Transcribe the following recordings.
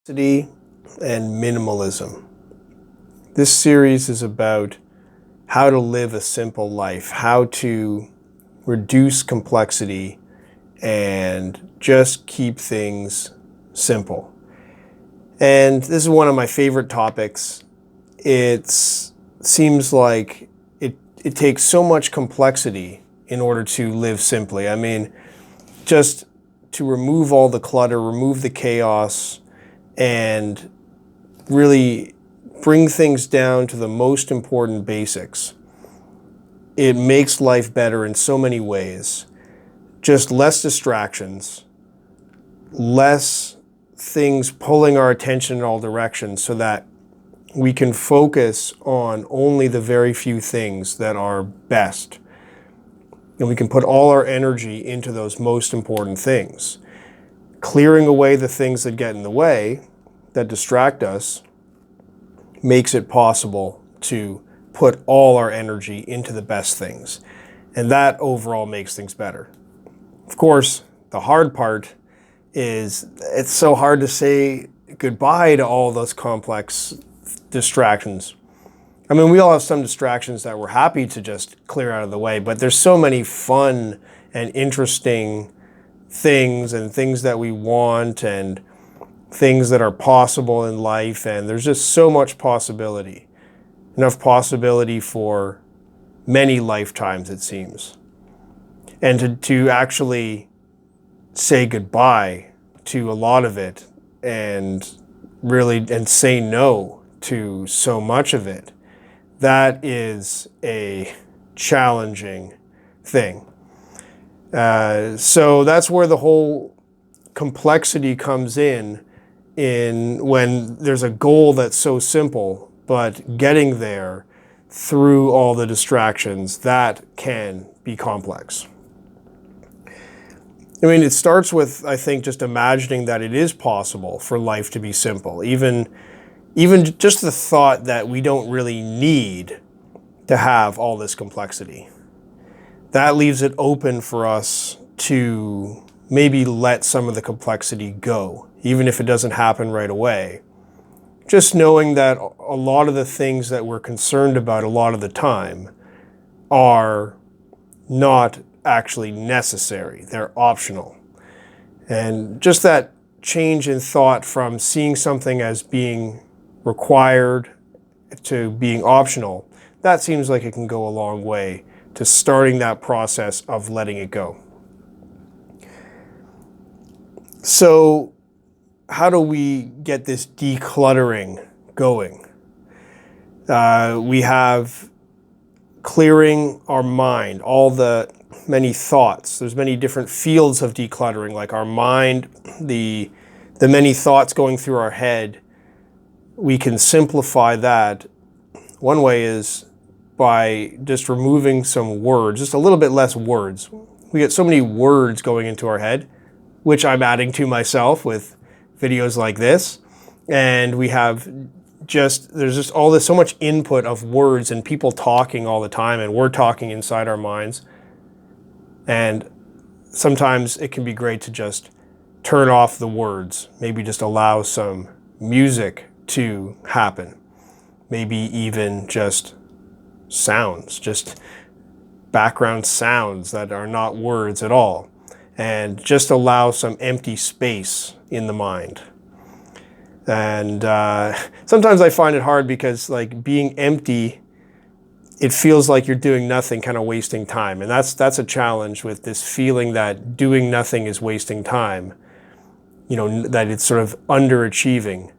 Simplicity and minimalism. This series is about how to live a simple life, how to reduce complexity and just keep things simple. And this is one of my favorite topics. It seems like it takes so much complexity in order to live simply. I mean, just to remove all the clutter, remove the chaos, and really bring things down to the most important basics. It makes life better in so many ways. Just less distractions, less things pulling our attention in all directions so that we can focus on only the very few things that are best. And we can put all our energy into those most important things. Clearing away the things that get in the way, that distract us, makes it possible to put all our energy into the best things. And that overall makes things better. Of course, the hard part is it's so hard to say goodbye to all those complex distractions. I mean, we all have some distractions that we're happy to just clear out of the way, but there's so many fun and interesting things and things that we want and things that are possible in life, and there's just so much possibility. Enough possibility for many lifetimes, it seems. And to actually say goodbye to a lot of it and say no to so much of it, that is a challenging thing. So that's where the whole complexity comes in when there's a goal that's so simple, but getting there through all the distractions, that can be complex. I mean, it starts with, I think, just imagining that it is possible for life to be simple. Even just the thought that we don't really need to have all this complexity. That leaves it open for us to maybe let some of the complexity go, even if it doesn't happen right away. Just knowing that a lot of the things that we're concerned about a lot of the time are not actually necessary. They're optional. And just that change in thought from seeing something as being required to being optional, that seems like it can go a long way to starting that process of letting it go. So how do we get this decluttering going? We have clearing our mind, all the many thoughts. There's many different fields of decluttering, like our mind, the many thoughts going through our head. We can simplify that. One way is by just removing some words, just a little bit less words. We get so many words going into our head, which I'm adding to myself with videos like this. And we have there's just all this, so much input of words and people talking all the time, and we're talking inside our minds. And sometimes it can be great to just turn off the words, maybe just allow some music to happen. Maybe even just sounds, just background sounds that are not words at all. And just allow some empty space in the mind. And sometimes I find it hard because, like, being empty, it feels like you're doing nothing, kind of wasting time. And that's a challenge with this feeling that doing nothing is wasting time. You know, that it's sort of underachieving.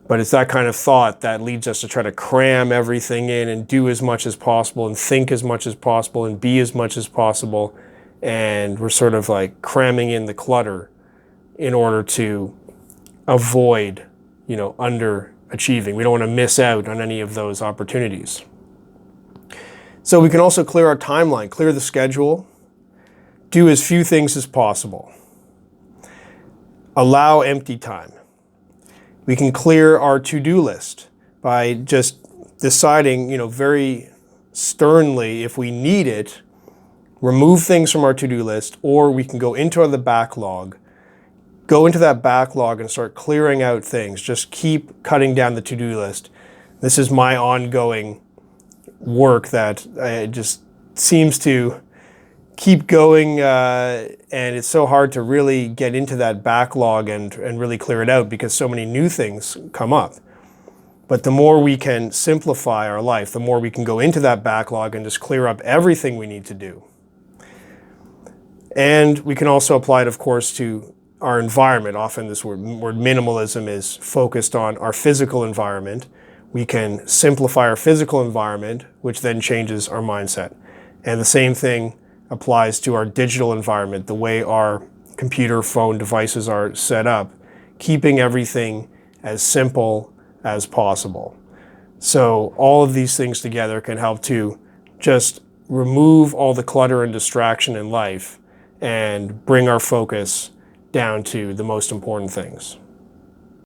But it's that kind of thought that leads us to try to cram everything in and do as much as possible and think as much as possible and be as much as possible. And we're sort of like cramming in the clutter in order to avoid, underachieving. We don't want to miss out on any of those opportunities. So we can also clear our timeline, clear the schedule, do as few things as possible. Allow empty time. We can clear our to-do list by just deciding, very sternly, if we need it, remove things from our to-do list, or we can go into the backlog, go into that backlog and start clearing out things. Just keep cutting down the to-do list. This is my ongoing work that just seems to keep going, and it's so hard to really get into that backlog and really clear it out because so many new things come up. But the more we can simplify our life, the more we can go into that backlog and just clear up everything we need to do. And we can also apply it, of course, to our environment. Often this word minimalism is focused on our physical environment. We can simplify our physical environment, which then changes our mindset. And the same thing applies to our digital environment, the way our computer, phone devices are set up, keeping everything as simple as possible. So all of these things together can help to just remove all the clutter and distraction in life and bring our focus down to the most important things.